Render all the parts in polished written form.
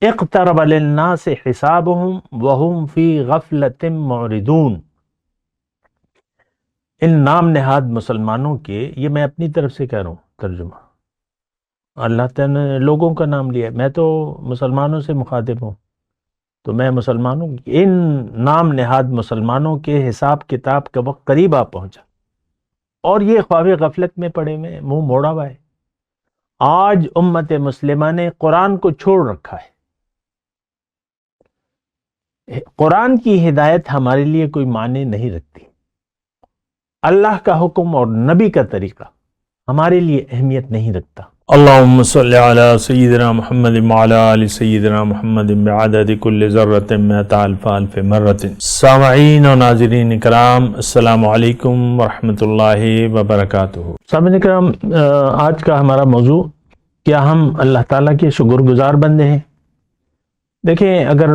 اقترب للناس حسابهم وهم فی غفلۃ معرضون۔ ان نام نہاد مسلمانوں کے، یہ میں اپنی طرف سے کہہ رہا ہوں ترجمہ، اللہ تعالیٰ نے لوگوں کا نام لیا، میں تو مسلمانوں سے مخاطب ہوں، تو میں مسلمانوں، ان نام نہاد مسلمانوں کے حساب کتاب کا وقت قریب آ پہنچا، اور یہ خواب غفلت میں پڑے ہوئے، منہ موڑا ہوا ہے۔ آج امت مسلمہ نے قرآن کو چھوڑ رکھا ہے۔ قرآن کی ہدایت ہمارے لیے کوئی معنی نہیں رکھتی، اللہ کا حکم اور نبی کا طریقہ ہمارے لیے اہمیت نہیں رکھتا۔ اللہم صلی علی سیدنا محمد وعلی آل سیدنا محمد بعدد کل ذرۃ مئۃ الف الف مرۃ۔ سامعین و ناظرین کرام، السلام علیکم ورحمۃ اللہ وبرکاتہ۔ سامعین کرام، آج کا ہمارا موضوع، کیا ہم اللہ تعالیٰ کے شکر گزار بندے ہیں؟ دیکھیں، اگر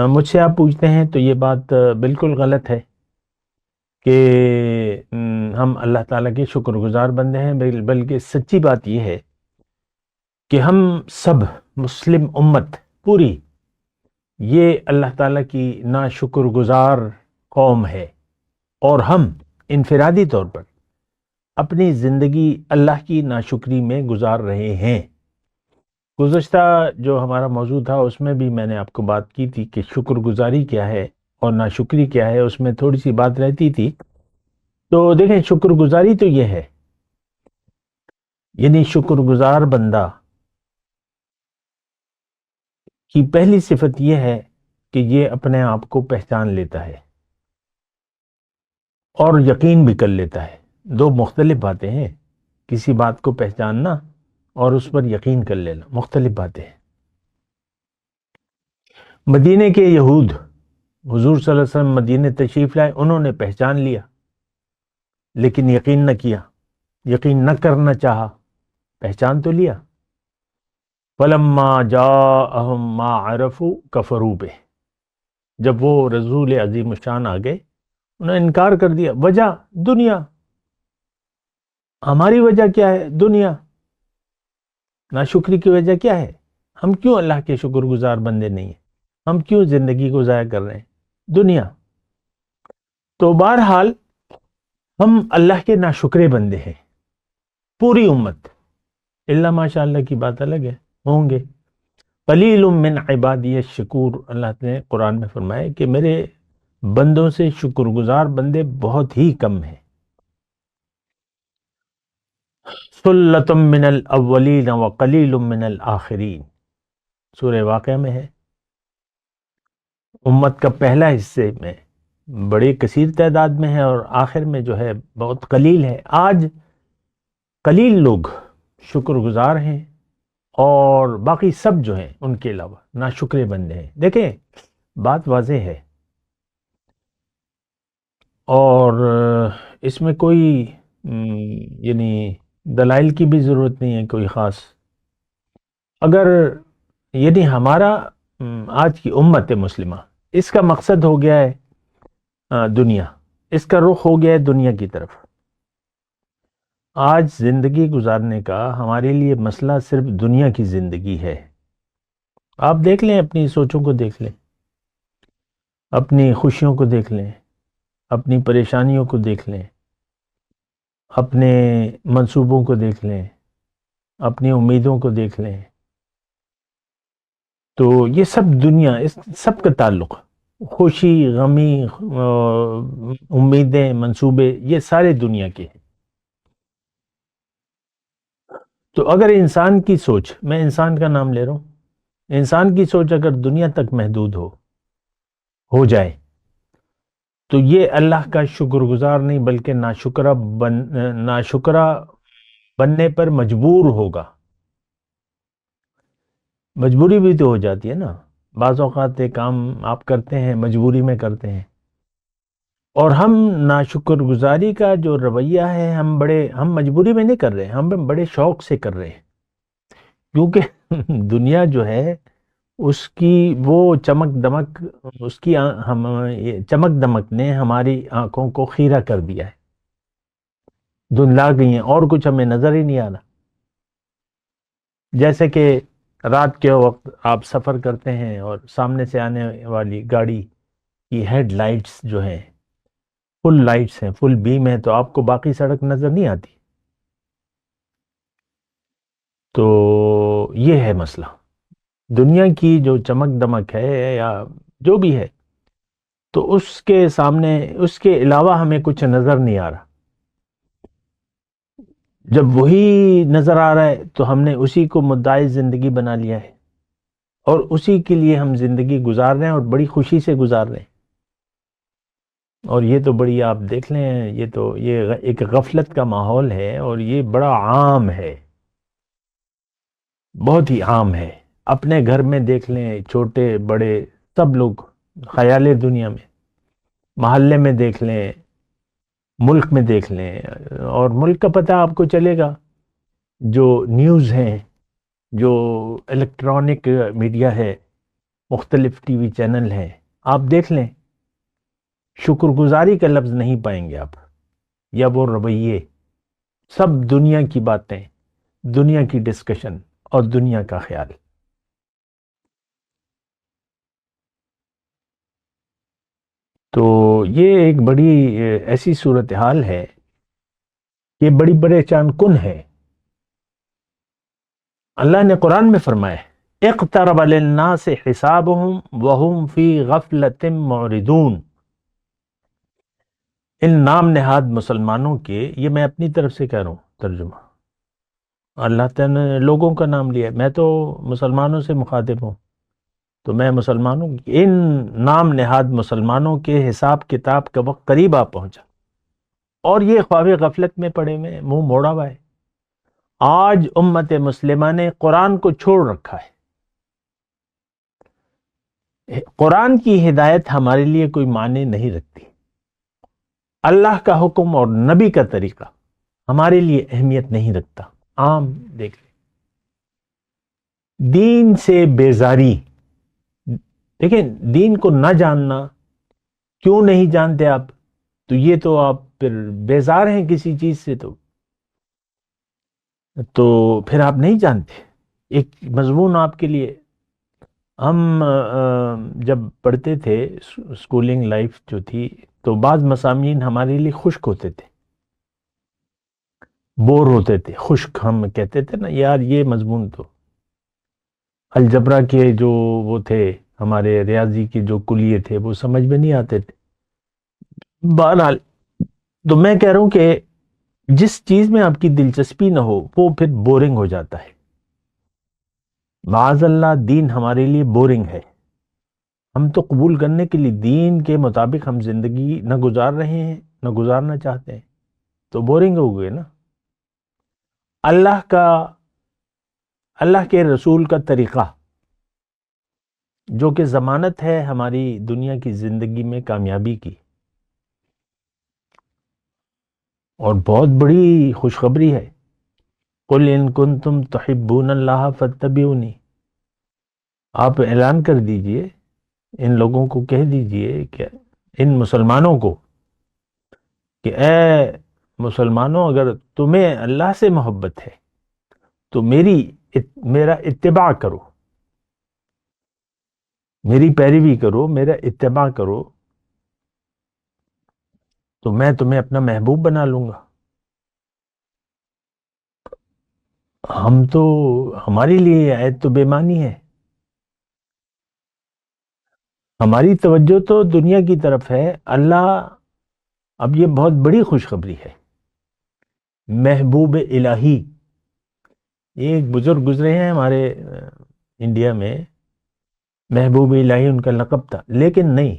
مجھ سے آپ پوچھتے ہیں تو یہ بات بالکل غلط ہے کہ ہم اللہ تعالیٰ کے شکر گزار بندے ہیں، بلکہ سچی بات یہ ہے کہ ہم سب مسلم امت پوری یہ اللہ تعالیٰ کی ناشکر گزار قوم ہے، اور ہم انفرادی طور پر اپنی زندگی اللہ کی ناشکری میں گزار رہے ہیں۔ گزشتہ جو ہمارا موضوع تھا اس میں بھی میں نے آپ کو بات کی تھی کہ شکر گزاری کیا ہے اور ناشکری کیا ہے، اس میں تھوڑی سی بات رہتی تھی۔ تو دیکھیں، شکر گزاری تو یہ ہے، یعنی شکر گزار بندہ کی پہلی صفت یہ ہے کہ یہ اپنے آپ کو پہچان لیتا ہے اور یقین بھی کر لیتا ہے۔ دو مختلف باتیں ہیں، کسی بات کو پہچاننا اور اس پر یقین کر لینا، مختلف باتیں ہیں۔ مدینے کے یہود حضور صلی اللہ علیہ وسلم مدینے تشریف لائے، انہوں نے پہچان لیا لیکن یقین نہ کیا، یقین نہ کرنا چاہا، پہچان تو لیا۔ فَلَمَّا جَاءَهُم مَّا عَرَفُوا كَفَرُوا بِهِ، جب وہ رسول عظیم الشان آ گئے، انہوں نے انکار کر دیا۔ وجہ دنیا، ہماری وجہ کیا ہے؟ دنیا۔ ناشکری کی وجہ کیا ہے؟ ہم کیوں اللہ کے شکر گزار بندے نہیں ہیں؟ ہم کیوں زندگی کو ضائع کر رہے ہیں؟ دنیا۔ تو بہرحال ہم اللہ کے ناشکرے بندے ہیں، پوری امت، اللہ ماشاء اللہ کی بات الگ ہے، ہوں گے۔ قلیل من عبادی الشکور، اللہ نے قرآن میں فرمایا کہ میرے بندوں سے شکر گزار بندے بہت ہی کم ہیں۔ ثلۃ من الاولین وقلیل من الآخرین، سورہ واقعہ میں ہے۔ امت کا پہلا حصے میں بڑے کثیر تعداد میں ہے اور آخر میں جو ہے بہت قلیل ہے۔ آج قلیل لوگ شکر گزار ہیں اور باقی سب جو ہیں ان کے علاوہ ناشکرے بندے ہیں۔ دیکھیں، بات واضح ہے اور اس میں کوئی یعنی دلائل کی بھی ضرورت نہیں ہے کوئی خاص۔ اگر یعنی ہمارا آج کی امت مسلمہ، اس کا مقصد ہو گیا ہے دنیا، اس کا رخ ہو گیا ہے دنیا کی طرف۔ آج زندگی گزارنے کا ہمارے لیے مسئلہ صرف دنیا کی زندگی ہے۔ آپ دیکھ لیں، اپنی سوچوں کو دیکھ لیں، اپنی خوشیوں کو دیکھ لیں، اپنی پریشانیوں کو دیکھ لیں، اپنے منصوبوں کو دیکھ لیں، اپنی امیدوں کو دیکھ لیں، تو یہ سب دنیا، اس سب کا تعلق، خوشی، غمی، امیدیں، منصوبے، یہ سارے دنیا کے ہیں۔ تو اگر انسان کی سوچ، میں انسان کا نام لے رہا ہوں، انسان کی سوچ اگر دنیا تک محدود ہو جائے تو یہ اللہ کا شکر گزار نہیں بلکہ ناشکرہ بننے پر مجبور ہوگا۔ مجبوری بھی تو ہو جاتی ہے نا، بعض اوقات ایک کام آپ کرتے ہیں مجبوری میں کرتے ہیں، اور ہم ناشکر گزاری کا جو رویہ ہے، ہم مجبوری میں نہیں کر رہے، ہم بڑے شوق سے کر رہے ہیں، کیونکہ دنیا جو ہے اس کی وہ چمک دمک، اس کی چمک دمک نے ہماری آنکھوں کو خیرہ کر دیا ہے، دھندلا گئی ہیں، اور کچھ ہمیں نظر ہی نہیں آ رہا۔ جیسے کہ رات کے وقت آپ سفر کرتے ہیں اور سامنے سے آنے والی گاڑی کی ہیڈ لائٹس جو ہیں فل لائٹس ہیں، فل بیم ہے، تو آپ کو باقی سڑک نظر نہیں آتی. تو یہ ہے مسئلہ. دنیا کی جو چمک دمک ہے یا جو بھی ہے، تو اس کے سامنے اس کے علاوہ ہمیں کچھ نظر نہیں آ رہا. جب وہی نظر آ رہا ہے تو ہم نے اسی کو مدعی زندگی بنا لیا ہے، اور اسی کے لیے ہم زندگی گزار رہے ہیں اور بڑی خوشی سے گزار رہے ہیں. اور یہ تو بڑی، آپ دیکھ لیں، یہ ایک غفلت کا ماحول ہے، اور یہ بڑا عام ہے، بہت ہی عام ہے. اپنے گھر میں دیکھ لیں، چھوٹے بڑے سب لوگ خیال دنیا میں، محلے میں دیکھ لیں، ملک میں دیکھ لیں. اور ملک کا پتہ آپ کو چلے گا، جو نیوز ہیں، جو الیکٹرانک میڈیا ہے، مختلف ٹی وی چینل ہیں، آپ دیکھ لیں، شکر گزاری کا لفظ نہیں پائیں گے آپ، یا وہ رویے. سب دنیا کی باتیں، دنیا کی ڈسکشن اور دنیا کا خیال. تو یہ ایک بڑی ایسی صورتحال ہے، یہ بڑی پریشان کن ہے. اللہ نے قرآن میں فرمایا اقترب للناس حسابهم وهم فی غفلۃ معرضون. ان نام نہاد مسلمانوں کے، یہ میں اپنی طرف سے کہہ رہا ہوں ترجمہ، اللہ تعالیٰ نے لوگوں کا نام لیا، میں تو مسلمانوں سے مخاطب ہوں، تو میں مسلمانوں، ان نام نہاد مسلمانوں کے حساب کتاب کا وقت قریب آ پہنچا، اور یہ خواب غفلت میں پڑے ہوئے، منہ موڑا ہوا ہے. آج امت مسلمہ نے قرآن کو چھوڑ رکھا ہے. قرآن کی ہدایت ہمارے لیے کوئی معنی نہیں رکھتی. اللہ کا حکم اور نبی کا طریقہ ہمارے لیے اہمیت نہیں رکھتا. عام دیکھ لیں، دین سے بیزاری. دیکھیں، دین کو نہ جاننا، کیوں نہیں جانتے آپ؟ تو یہ تو آپ پھر بیزار ہیں کسی چیز سے، تو پھر آپ نہیں جانتے. ایک مضمون آپ کے لیے، ہم جب پڑھتے تھے، اسکولنگ لائف جو تھی، تو بعض مضامین ہمارے لیے خشک ہوتے تھے، بور ہوتے تھے، خشک. ہم کہتے تھے نا یار یہ مضمون تو الجبرا کے جو وہ تھے، ہمارے ریاضی کے جو کلیے تھے، وہ سمجھ میں نہیں آتے تھے. بہرحال، تو میں کہہ رہا ہوں کہ جس چیز میں آپ کی دلچسپی نہ ہو وہ پھر بورنگ ہو جاتا ہے. معاذ اللہ دین ہمارے لیے بورنگ ہے. ہم تو قبول کرنے کے لیے دین کے مطابق ہم زندگی نہ گزار رہے ہیں، نہ گزارنا چاہتے ہیں، تو بورنگ ہو گئے نا. اللہ کے رسول کا طریقہ جو کہ ضمانت ہے ہماری دنیا کی زندگی میں کامیابی کی، اور بہت بڑی خوشخبری ہے. قل ان کنتم تحبون اللہ فاتبعونی. آپ اعلان کر دیجئے، ان لوگوں کو کہہ دیجئے، کہ ان مسلمانوں کو، کہ اے مسلمانوں، اگر تمہیں اللہ سے محبت ہے تو میرا اتباع کرو، میری پیروی کرو، میرا اتباع کرو، تو میں تمہیں اپنا محبوب بنا لوں گا. ہمارے لیے یہ آیت تو بے معنی ہے. ہماری توجہ تو دنیا کی طرف ہے. اللہ، اب یہ بہت بڑی خوشخبری ہے. محبوب الہی، یہ ایک بزرگ گزرے ہیں ہمارے انڈیا میں، محبوب الہی ان کا لقب تھا. لیکن نہیں،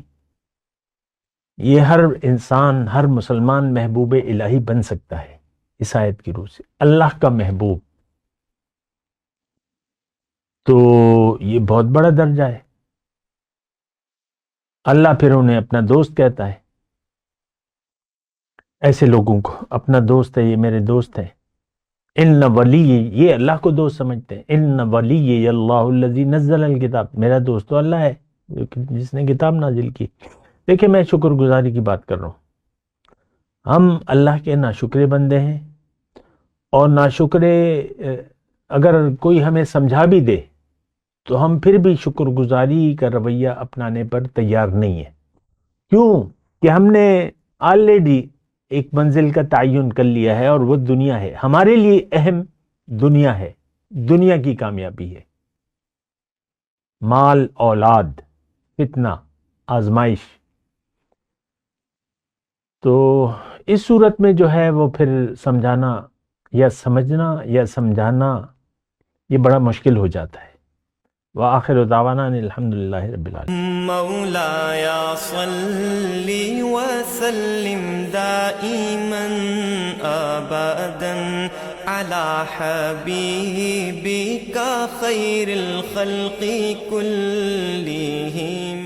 یہ ہر انسان، ہر مسلمان محبوب الہی بن سکتا ہے اس آیت کی روح سے. اللہ کا محبوب، تو یہ بہت بڑا درجہ ہے. اللہ پھر انہیں اپنا دوست کہتا ہے. ایسے لوگوں کو اپنا دوست ہے، یہ میرے دوست ہیں. ان ولی، یہ اللہ کو دوست سمجھتے ہیں. ان ولی اللہ الذی نزل الکتاب، میرا دوست تو اللہ ہے جس نے کتاب نازل کی. دیکھیں، میں شکر گزاری کی بات کر رہا ہوں. ہم اللہ کے ناشکرے بندے ہیں، اور ناشکرے اگر کوئی ہمیں سمجھا بھی دے تو ہم پھر بھی شکر گزاری کا رویہ اپنانے پر تیار نہیں ہیں. کیوں کہ ہم نے آلریڈی ایک منزل کا تعین کر لیا ہے اور وہ دنیا ہے. ہمارے لیے اہم دنیا ہے، دنیا کی کامیابی ہے. مال، اولاد، فتنہ، آزمائش. تو اس صورت میں جو ہے وہ پھر سمجھانا یا سمجھنا یا سمجھانا یہ بڑا مشکل ہو جاتا ہے. وآخر دعوانا الحمدللہ رب العالمین. مولایا صلی وسلم دائما ابدا علی حبیبک خیر الخلق کلہم.